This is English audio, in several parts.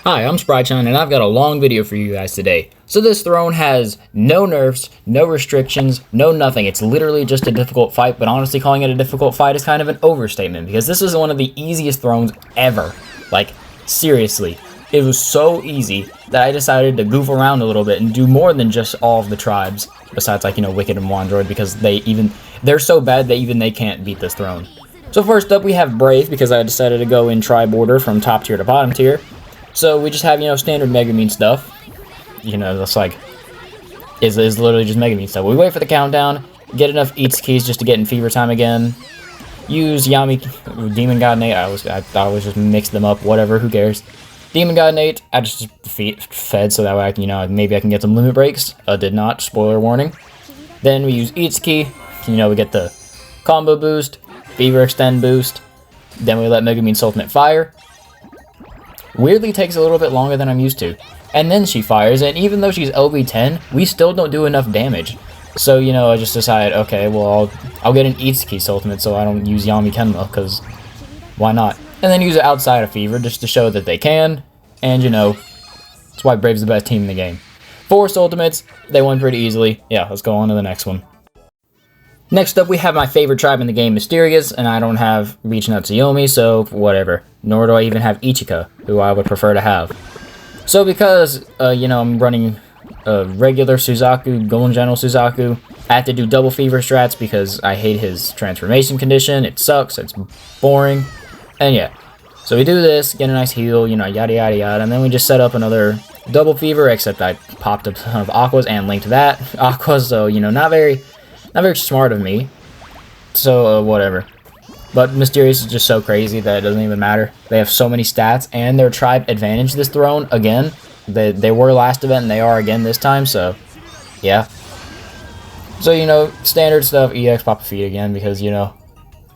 Hi, I'm Sallitine, and I've got a long video for you guys today. So this throne has no nerfs, no restrictions, no nothing. It's literally just a difficult fight, but honestly calling it a difficult fight is kind of an overstatement, because this is one of the easiest thrones ever. Like, seriously. It was so easy that I decided to goof around a little bit and do more than just all of the tribes, besides like, Wicked and Wandroid, because they're so bad that even they can't beat this throne. So first up we have Brave, because I decided to go in tribe order from top tier to bottom tier. So we just have, standard Megamine stuff. That's like, is literally just Megamine stuff. We wait for the countdown, get enough Eats keys just to get in fever time again. Use Yami, Demon God Nate, I always just mix them up, whatever, who cares. Demon God Nate, I just fed so that way I can, maybe I can get some limit breaks. Did not, spoiler warning. Then we use Eats key, we get the combo boost, fever extend boost. Then we let Megamene's Ultimate fire. Weirdly takes a little bit longer than I'm used to. And then she fires, and even though she's LV10, we still don't do enough damage. So, I just decided, okay, well, I'll get an Eats Key Ultimate so I don't use Yami Kenma, because why not? And then use it outside of Fever just to show that they can, and that's why Brave's the best team in the game. Force Ultimates, they won pretty easily. Yeah, let's go on to the next one. Next up, we have my favorite tribe in the game, Mysterious, and I don't have reaching out to Yomi, so whatever. Nor do I even have Ichika, who I would prefer to have. So because, I'm running a regular Suzaku, Golden General Suzaku, I have to do double fever strats because I hate his transformation condition. It sucks, it's boring, and yeah. So we do this, get a nice heal, yada yada yada, and then we just set up another double fever, except I popped a ton of Aquas and linked that. Aquas, so, not very smart of me. So, whatever. But Mysterious is just so crazy that it doesn't even matter. They have so many stats, and their tribe advantage this throne, again. They were last event, and they are again this time, so, yeah. So, standard stuff, EX pop a feed again, because, I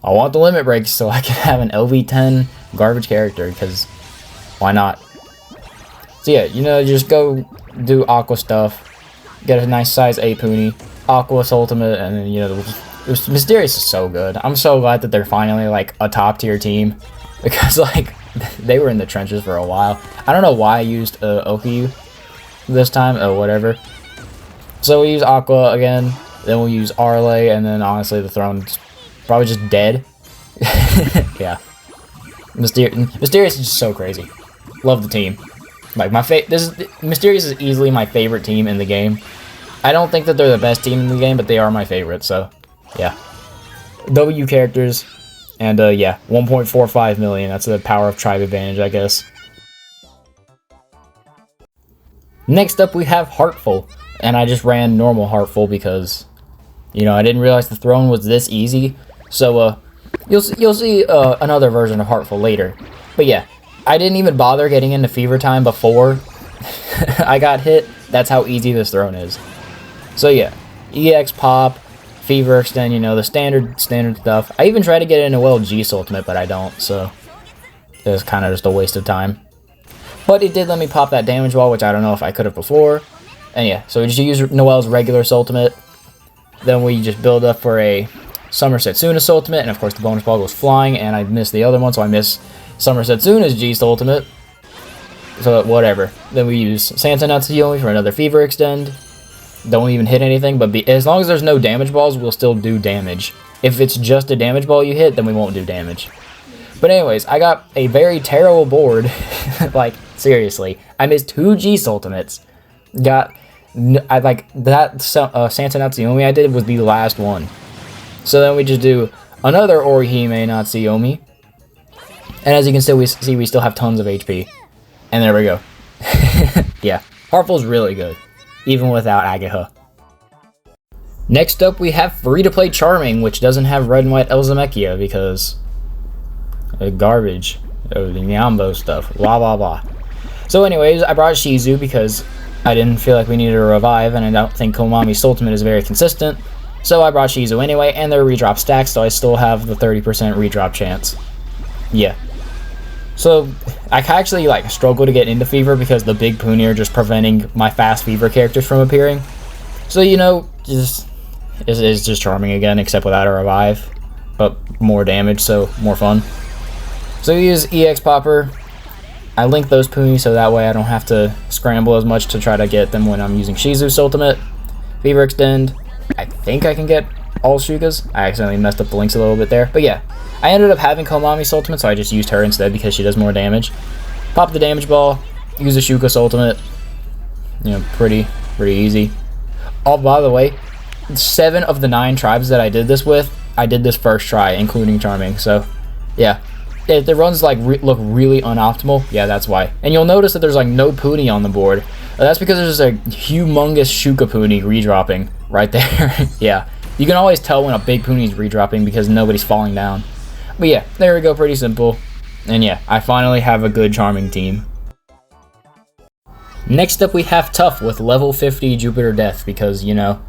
want the limit breaks so I can have an LV10 garbage character, because why not? So, yeah, just go do Aqua stuff, get a nice size 8 Puni, Aqua Soultimate, and then, Mysterious is so good. I'm so glad that they're finally, like, a top-tier team. Because, like, they were in the trenches for a while. I don't know why I used Okyu this time, or whatever. So we use Aqua again, then we'll use Arlay, and then, honestly, the throne's probably just dead. Yeah. Mysterious is just so crazy. Love the team. Like, Mysterious is easily my favorite team in the game. I don't think that they're the best team in the game, but they are my favorite, so... yeah. W characters, and yeah, 1.45 million. That's the power of tribe advantage, I guess. Next up, we have Heartful, and I just ran normal Heartful because, I didn't realize the throne was this easy. So, you'll see another version of Heartful later. But yeah, I didn't even bother getting into Fever Time before I got hit. That's how easy this throne is. So yeah, EX pop. Fever extend, the standard stuff. I even tried to get into G's Ultimate, but I don't, so it was kind of just a waste of time. But it did let me pop that damage wall, which I don't know if I could have before. And yeah, so we just use Noelle's regular Ultimate. Then we just build up for a Summer Setsuna's Ultimate, and of course the bonus ball goes flying, and I missed the other one, so I miss Summer Setsuna's G's Ultimate. So whatever. Then we use Santa Natsuyomi for another Fever extend. Don't even hit anything, but as long as there's no damage balls, we'll still do damage. If it's just a damage ball you hit, then we won't do damage. But anyways, I got a very terrible board. Like, seriously. I missed 2 G's Ultimates. Santa Natsuyomi I did was the last one. So then we just do another Orihime Natsuyomi. And as you can see, we still have tons of HP. And there we go. Yeah, Heartful's really good, even without Agaha. Next up, we have free-to-play Charming, which doesn't have red and white Elzamechia because... garbage. Oh, the Nyambo stuff. Blah, blah, blah. So anyways, I brought Shizu because I didn't feel like we needed a revive, and I don't think Komami's Soultimate is very consistent. So I brought Shizu anyway, and they're redrop stacks, so I still have the 30% redrop chance. Yeah. So, I actually, struggle to get into Fever because the big Puni are just preventing my fast Fever characters from appearing. So, it's just Charming again, except without a revive. But more damage, so more fun. So we use EX Popper, I link those Puni so that way I don't have to scramble as much to try to get them when I'm using Shizu's Soultimate. Fever Extend. I think I can get all Shukas. I accidentally messed up the links a little bit there. But yeah, I ended up having Komami's Ultimate, so I just used her instead because she does more damage. Pop the damage ball, use the Shuka's Ultimate. You know, pretty easy. Oh, by the way, 7 of the 9 tribes that I did this with, I did this first try, including Charming. So, yeah. If the runs like look really unoptimal, yeah, that's why. And you'll notice that there's like no Puni on the board. That's because there's a humongous Shuka Puni redropping right there. Yeah, you can always tell when a big Puni is redropping because nobody's falling down. But yeah, there we go, pretty simple. And yeah, I finally have a good Charming team. Next up we have Tough with level 50 Jupiter Death because, you know,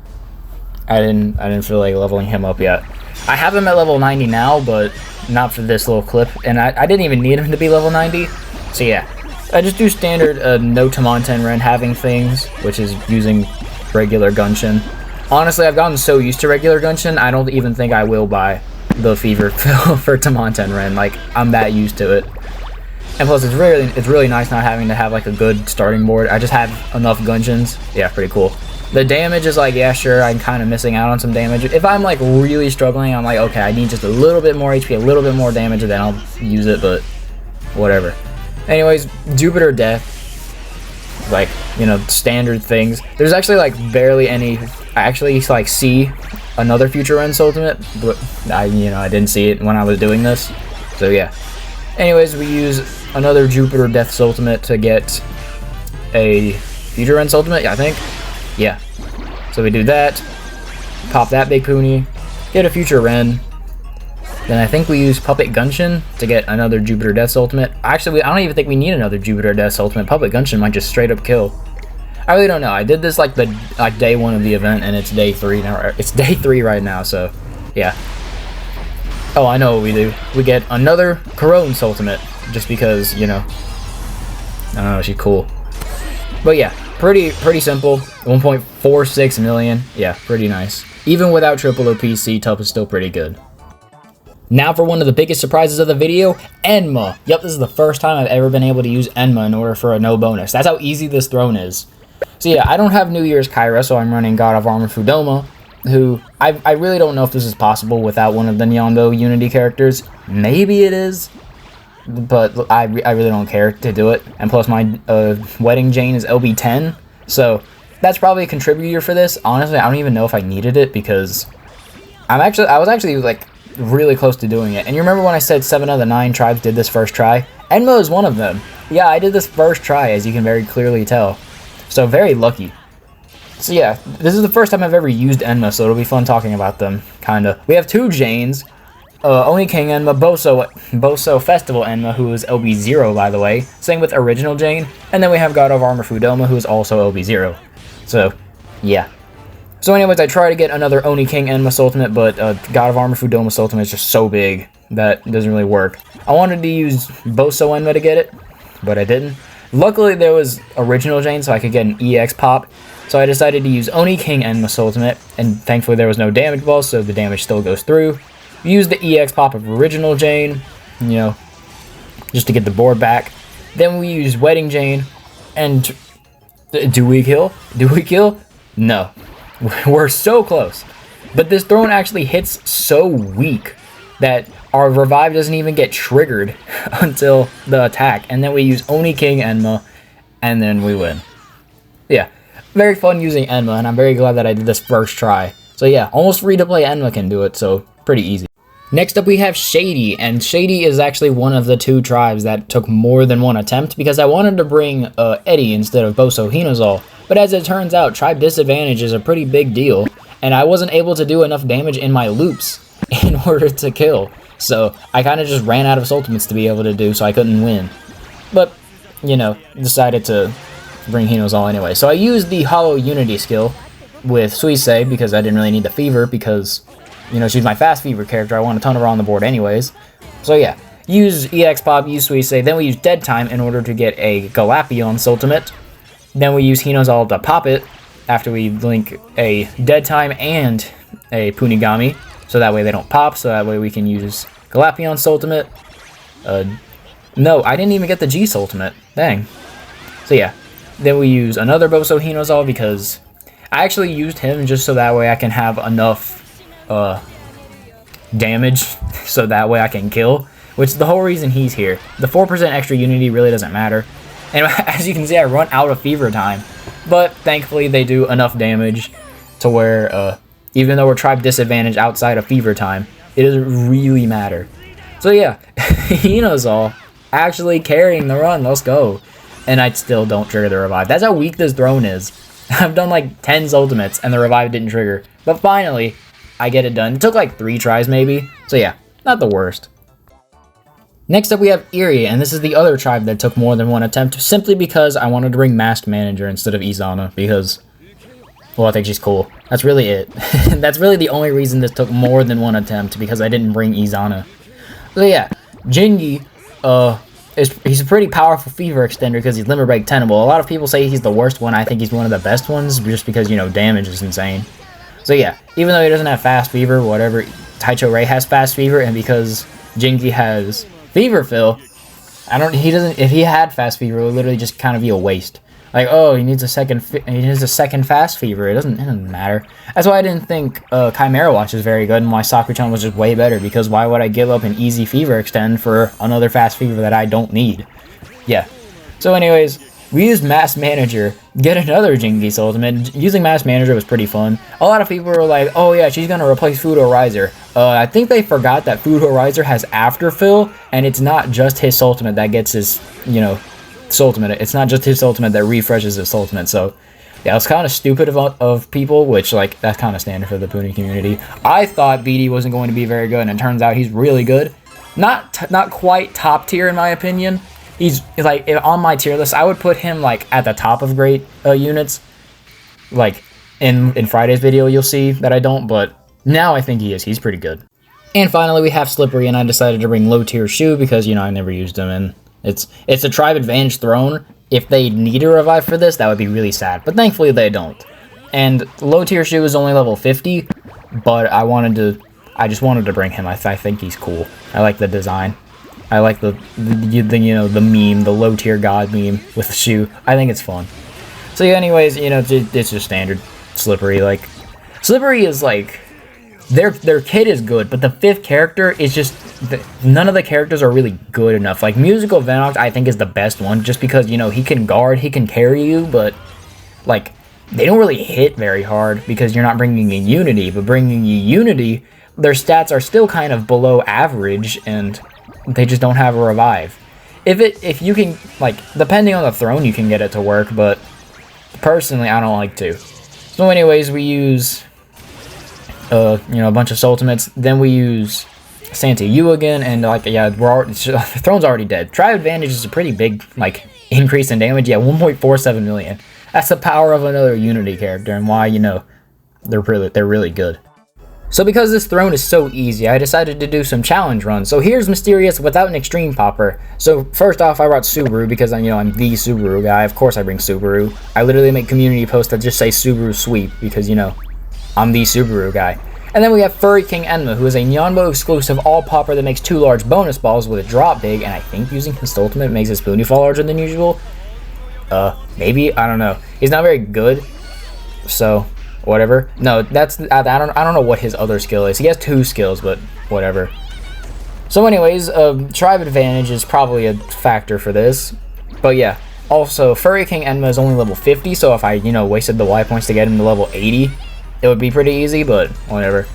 I didn't feel like leveling him up yet. I have him at level 90 now, but not for this little clip, and I didn't even need him to be level 90, so yeah. I just do standard no Tamonten Ren having things, which is using regular Gunshin. Honestly, I've gotten so used to regular Gunshin, I don't even think I will buy the Fever fill for Tamonten Ren. Like, I'm that used to it. And plus, it's really nice not having to have like a good starting board. I just have enough Gunshins. Yeah, pretty cool. The damage is like, yeah, sure, I'm kind of missing out on some damage. If I'm like really struggling, I'm like, okay, I need just a little bit more HP, a little bit more damage, and then I'll use it, but whatever. Anyways, Jupiter Death, like, you know, standard things. There's actually like barely any. I actually like see another Future Ren Soultimate, but I didn't see it when I was doing this. So yeah. Anyways, we use another Jupiter Death Soultimate to get a Future Ren Soultimate, I think. Yeah, so we do that, pop that big Puni, get a Future Ren, then I think we use Puppet Gunshin to get another Jupiter Death Ultimate. Actually, I don't even think we need another Jupiter Death Ultimate. Puppet Gunshin might just straight up kill. I really don't know. I did this like day 1 of the event, and it's day 3 now. It's day 3 right now, so yeah. Oh, I know what we do. We get another Corone's Ultimate, just because, you know, I don't know, she's cool. But yeah. Pretty simple. 1.46 million. Yeah, pretty nice. Even without triple OPC, Tup is still pretty good. Now for one of the biggest surprises of the video, Enma. Yep, this is the first time I've ever been able to use Enma in order for a no bonus. That's how easy this throne is. So yeah, I don't have New Year's Kyra, so I'm running God of Armor Fudoma, who I really don't know if this is possible without one of the Nyanbo Unity characters. Maybe it is. But I really don't care to do it, and plus my Wedding Jane is LB10, so that's probably a contributor for this. Honestly, I don't even know if I needed it because I was actually like really close to doing it. And you remember when I said 7 of the 9 tribes did this first try? Enma is one of them. Yeah, I did this first try, as you can very clearly tell. So very lucky. So yeah, this is the first time I've ever used Enma, so it'll be fun talking about them, kinda. We have 2 Janes. Oni King Enma, Boso Festival Enma, who is LB0 by the way. Same with Original Jane. And then we have God of Armor Fudoma, who is also LB0. So, yeah. So anyways, I tried to get another Oni King Enma Ultimate, but God of Armor Fudoma Ultimate is just so big that it doesn't really work. I wanted to use Boso Enma to get it, but I didn't. Luckily, there was Original Jane, so I could get an EX pop. So I decided to use Oni King Enma Ultimate, and thankfully there was no damage ball, so the damage still goes through. Use the EX pop of Original Jane, you know, just to get the board back. Then we use Wedding Jane, and do we kill? Do we kill? No. We're so close. But this throne actually hits so weak that our revive doesn't even get triggered until the attack. And then we use Oni King Enma, and then we win. Yeah, very fun using Enma, and I'm very glad that I did this first try. So yeah, almost free to play Enma can do it, so pretty easy. Next up we have Shady, and Shady is actually one of the 2 tribes that took more than 1 attempt because I wanted to bring Eddie instead of Boso Hinozal, but as it turns out, tribe disadvantage is a pretty big deal, and I wasn't able to do enough damage in my loops in order to kill, so I kind of just ran out of ultimates to be able to do, so I couldn't win. But, you know, decided to bring Hinozal anyway. So I used the Hollow Unity skill with Suisei because I didn't really need the Fever because, you know, she's my fast Fever character. I want a ton of her on the board anyways. So yeah, use EX Pop, use Suisei, then we use Dead Time in order to get a Galapion Ultimate. Then we use Hinozal to pop it after we link a Dead Time and a Punigami. So that way they don't pop, so that way we can use Galapion's Ultimate. No, I didn't even get the G Soultimate. Dang. So yeah. Then we use another Boso Hinozal because I actually used him just so that way I can have enough damage so that way I can kill, which is the whole reason he's here. The 4% extra unity really doesn't matter. And as you can see, I run out of fever time, but thankfully they do enough damage to where even though we're tribe disadvantaged outside of fever time, it doesn't really matter. So yeah, Hinozal actually carrying the run. Let's go. And I still don't trigger the revive. That's how weak this throne is. I've done like 10 ultimates and the revive didn't trigger. But finally, I get it done. It took like 3 tries maybe. So yeah, not the worst. Next up we have Eerie, and this is the other tribe that took more than 1 attempt, simply because I wanted to bring Masked Manager instead of Izana, because, well, I think she's cool. That's really it. That's really the only reason this took more than 1 attempt, because I didn't bring Izana. So yeah, Jingi, he's a pretty powerful fever extender because he's Limit Break Tenable. A lot of people say he's the worst one. I think he's one of the best ones, just because, you know, damage is insane. So yeah, even though he doesn't have fast fever, whatever, Taicho Rei has fast fever, and because Jingi has fever fill, if he had fast fever, it would literally just kind of be a waste. Like, oh, he needs a second fast fever. It doesn't matter. That's why I didn't think Chimera Watch is very good, and why Sakura-chan was just way better, because why would I give up an easy fever extend for another fast fever that I don't need? Yeah. So anyways, we used Mass Manager, get another Jingi's ultimate. Using Mass Manager was pretty fun. A lot of people were like, oh yeah, she's gonna replace Fudo Riser. I think they forgot that Fudo Riser has Afterfill, and it's not just his ultimate that gets his, you know, Soultimate. It's not just his ultimate that refreshes his ultimate. So yeah, it was kind of stupid of people, which, like, that's kind of standard for the Puni community. I thought BD wasn't going to be very good, and it turns out he's really good. Not quite top tier in my opinion. He's like, on my tier list, I would put him like at the top of great units. Like in Friday's video, you'll see that I don't, but now I think he is. He's pretty good. And finally, we have Slippery, and I decided to bring low tier Shu because, you know, I never used him, and it's a tribe advantage throne. If they need a revive for this, that would be really sad, but thankfully they don't. And low tier Shu is only level 50, but I just wanted to bring him. I think he's cool. I like the design. I like the you know, the meme, the low tier god meme with the Shu. I think it's fun. So yeah, anyways, you know, it's just standard Slippery. Like, Slippery is like, their kit is good, but the 5th character is just, none of the characters are really good enough. Like, Musical Venox, I think, is the best one, just because, you know, he can guard, he can carry you, but, like, they don't really hit very hard because you're not bringing in Unity, but bringing you Unity, their stats are still kind of below average, and they just don't have a revive. If you can, like, depending on the throne, you can get it to work, but personally, I don't like to. So anyways, we use, you know, a bunch of Soultimates, then we use Santa Yu again, and, like, yeah, the throne's already dead. Tribe Advantage is a pretty big, like, increase in damage. Yeah, 1.47 million. That's the power of another Unity character, and why, you know, they're really good. So because this throne is so easy, I decided to do some challenge runs. So here's Mysterious without an extreme popper. So first off, I brought Subaru because I'm the Subaru guy. Of course I bring Subaru. I literally make community posts that just say Subaru sweep because, you know, I'm the Subaru guy. And then we have Furry King Enma, who is a Nyanbo exclusive all popper that makes 2 large bonus balls with a drop big, and I think using his ultimate makes his Puni fall larger than usual. Maybe, I don't know. He's not very good, so whatever. No, I don't know what his other skill is. He has 2 skills, but whatever. So anyways, tribe advantage is probably a factor for this. But yeah, also Furry King Enma is only level 50, so if I, you know, wasted the Y points to get him to level 80, it would be pretty easy, but whatever.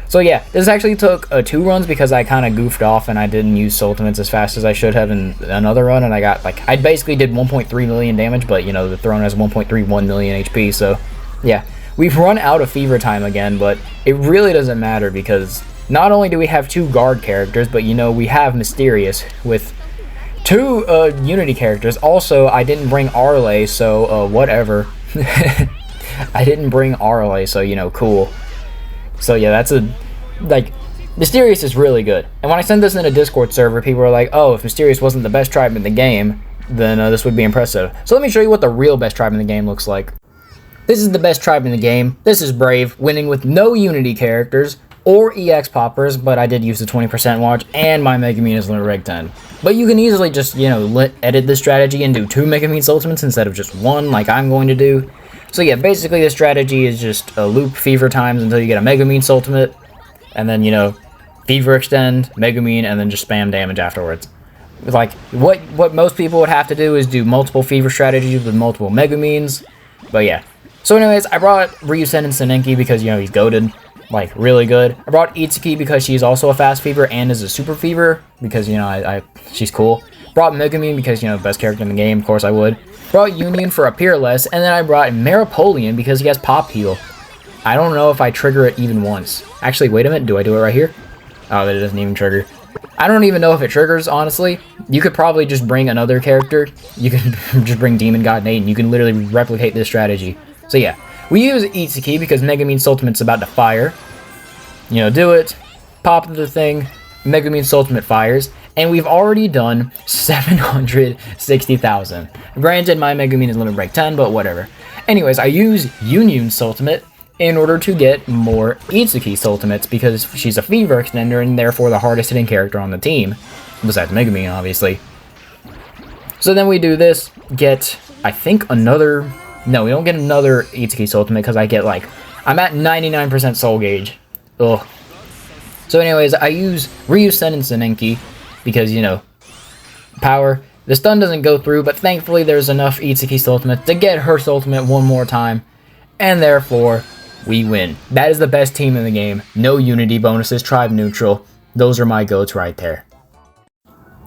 So yeah, this actually took 2 runs because I kind of goofed off and I didn't use Soultimates as fast as I should have in another run, and I got, like, I basically did 1.3 million damage, but, you know, the throne has 1.31 million HP, so yeah. We've run out of fever time again, but it really doesn't matter because not only do we have 2 guard characters, but, you know, we have Mysterious with 2 Unity characters. Also, I didn't bring Arle, so whatever. I didn't bring Arle, so, you know, cool. So yeah, that's like, Mysterious is really good. And when I sent this in a Discord server, people were like, oh, if Mysterious wasn't the best tribe in the game, then this would be impressive. So let me show you what the real best tribe in the game looks like. This is the best tribe in the game. This is Brave, winning with no Unity characters, or EX poppers, but I did use the 20% watch, and my Megumin is limit break 10. But you can easily just, you know, edit this strategy and do 2 Megumin Ultimates instead of just 1 like I'm going to do. So yeah, basically the strategy is just loop Fever times until you get a Megumin Ultimate, and then, you know, Fever Extend, Megumin, and then just spam damage afterwards. Like, what most people would have to do is do multiple Fever strategies with multiple Megumins, but yeah. So anyways, I brought Ryusen and Senenki because, you know, he's goated, like, really good. I brought Itsuki because she's also a fast Fever and is a super Fever, because, you know, she's cool. Brought Megumin because, you know, best character in the game, of course I would. Brought Union for a Peerless, and then I brought Maripolian because he has Pop Heal. I don't know if I trigger it even once. Actually, wait a minute, do I do it right here? Oh, that doesn't even trigger. I don't even know if it triggers, honestly. You could probably just bring another character. You could just bring Demon God Nate, and you can literally replicate this strategy. So yeah, we use Itsuki because Megumin Ultimate's about to fire. You know, do it, pop the thing, Megumin Ultimate fires, and we've already done 760,000. Granted, my Megumin is limit break 10, but whatever. Anyways, I use Union's Ultimate in order to get more Itsuki Ultimates because she's a Fever Extender and therefore the hardest hitting character on the team, besides Megumin, obviously. So then we do this, get, I think, another... No, we don't get another Itsuki Ultimate because I get, like... I'm at 99% Soul Gauge. Ugh. So anyways, I use Ryusen and Senenki because, you know, power. The stun doesn't go through, but thankfully there's enough Itsuki Ultimate to get her Ultimate one more time, and therefore, we win. That is the best team in the game. No unity bonuses, tribe neutral. Those are my goats right there.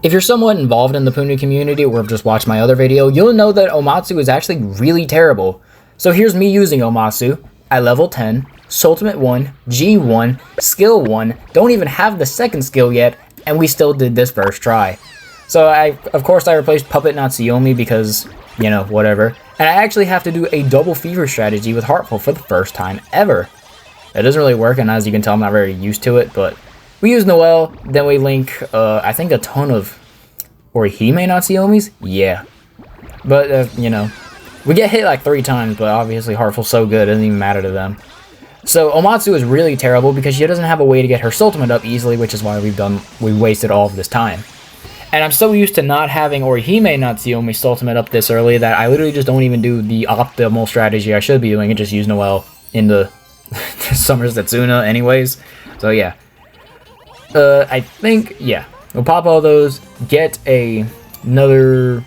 If you're somewhat involved in the Puni community or have just watched my other video, you'll know that Omatsu is actually really terrible. So here's me using Omatsu at level 10, Soultimate 1, G1, Skill 1, don't even have the second skill yet, and we still did this first try. So of course I replaced Puppet Natsuyomi because, you know, whatever. And I actually have to do a double Fever strategy with Heartful for the first time ever. It doesn't really work, and as you can tell, I'm not very used to it, but we use Noelle, then we link, I think, a ton of Orihime Natsuyomis? Yeah. But, you know, we get hit like 3 times, but obviously Heartful's so good, it doesn't even matter to them. So Omatsu is really terrible because she doesn't have a way to get her Soultimate up easily, which is why we wasted all of this time. And I'm so used to not having Orihime Natsuyomi Soultimate up this early that I literally just don't even do the optimal strategy I should be doing and just use Noelle in the Summer Setsuna anyways. So yeah. I think, yeah. We'll pop all those, get another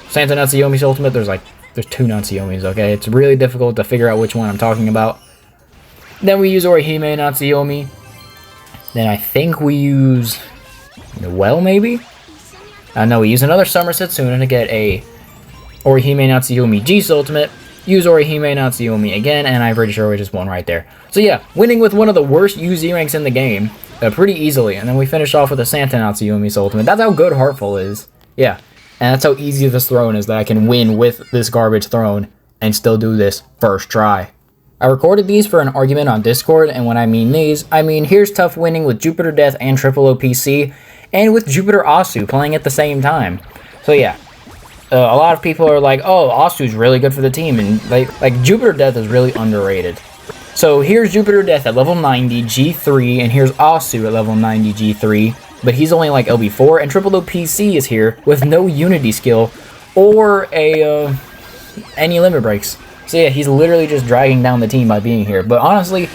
Santa Natsuyomi Ultimate. There's 2 Natsuyomis, okay? It's really difficult to figure out which one I'm talking about. Then we use Orihime Natsuyomi. Then I think we use Noelle, maybe? No, we use another Summer Setsuna to get a Orihime Natsuyomi G's Ultimate. Use Orihime Natsuyomi again, and I'm pretty sure we just won right there. So yeah, winning with one of the worst UZ ranks in the game. Pretty easily, and then we finish off with a Santa Natsuyomi's Ultimate. That's how good Heartful is. Yeah, and that's how easy this throne is, that I can win with this garbage throne and still do this first try. I recorded these for an argument on Discord, and when I mean these, I mean here's tough winning with Jupiter Death and Triple OPC, and with Jupiter Asu playing at the same time. So yeah, a lot of people are like, oh, Asu's really good for the team, and like Jupiter Death is really underrated. So here's Jupiter Death at level 90, G3, and here's Asu at level 90, G3, but he's only like LB4, and Triple OPC is here with no Unity skill or any limit breaks. So yeah, he's literally just dragging down the team by being here, but honestly,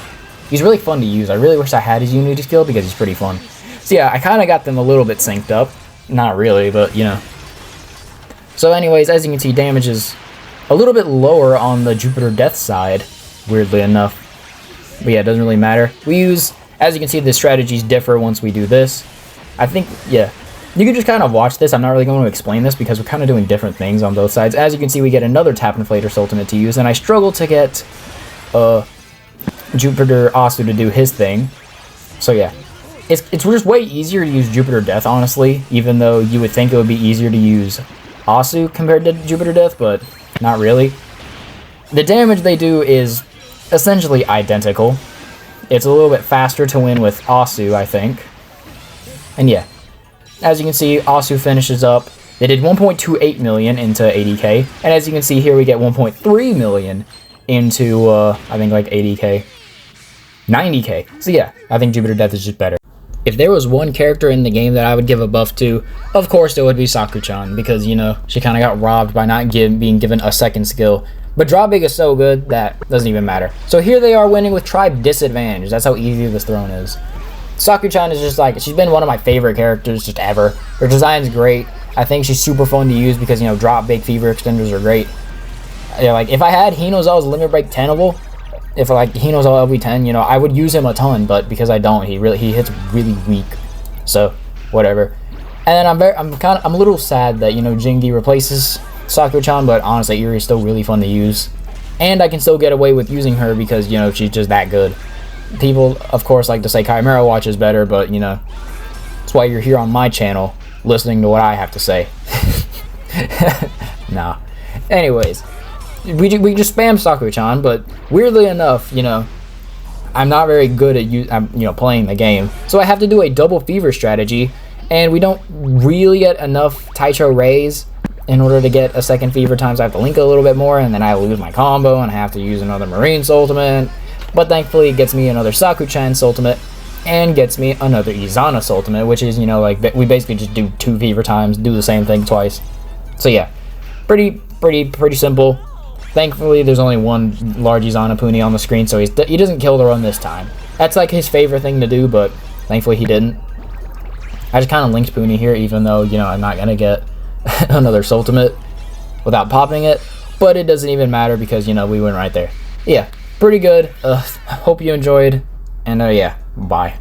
he's really fun to use. I really wish I had his Unity skill because he's pretty fun. So yeah, I kind of got them a little bit synced up. Not really, but you know. So anyways, as you can see, damage is a little bit lower on the Jupiter Death side, weirdly enough. But yeah, it doesn't really matter. We use, as you can see, the strategies differ once we do this. I think, yeah, you can just kind of watch this. I'm not really going to explain this because we're kind of doing different things on both sides. As you can see, we get another Tap Inflator Ultimate to use, and I struggle to get Jupiter Asu to do his thing. So yeah, it's just way easier to use Jupiter Death, honestly, even though you would think it would be easier to use Asu compared to Jupiter Death, but not really. The damage they do is essentially identical. It's a little bit faster to win with Asu, I think. And yeah, as you can see, Asu finishes up. They did 1.28 million into 80k, and as you can see here, we get 1.3 million into, I think, like 80k. 90k. So yeah, I think Jupiter Death is just better. If there was one character in the game that I would give a buff to, of course it would be Saku-chan, because, you know, she kind of got robbed by not being given a second skill. But Drop Big is so good that doesn't even matter. So here they are winning with Tribe Disadvantage. That's how easy this throne is. Saku-chan is just like, she's been one of my favorite characters just ever. Her design's great. I think she's super fun to use because, you know, Drop Big Fever Extenders are great. Yeah, like, if I had Hinozawa's Limit Break 10-able, if like Hinozawa LV10, you know, I would use him a ton, but because I don't, he hits really weak. So, whatever. And then I'm a little sad that, you know, Jingi replaces Saku-chan, but honestly, Eri is still really fun to use. And I can still get away with using her because, you know, she's just that good. People, of course, like to say Chimera Watch is better, but, you know, that's why you're here on my channel, listening to what I have to say. Nah. Anyways, we just spam Saku-chan, but weirdly enough, you know, I'm not very good at playing the game, so I have to do a double fever strategy, and we don't really get enough Taicho Rays in order to get a second fever times. I have to link a little bit more, and then I lose my combo, and I have to use another Marine Soultimate. But thankfully, it gets me another Saku-chan Soultimate, and gets me another Izana Soultimate, which is, you know, like, we basically just do 2 fever times, do the same thing twice. So yeah, pretty simple. Thankfully, there's only one large Izana Puni on the screen, so he doesn't kill the run this time. That's like his favorite thing to do, but thankfully he didn't. I just kind of linked Puni here, even though, you know, I'm not gonna get another Soultimate without popping it, but it doesn't even matter because, you know, we win right there. Yeah, pretty good. Hope you enjoyed, and yeah, bye.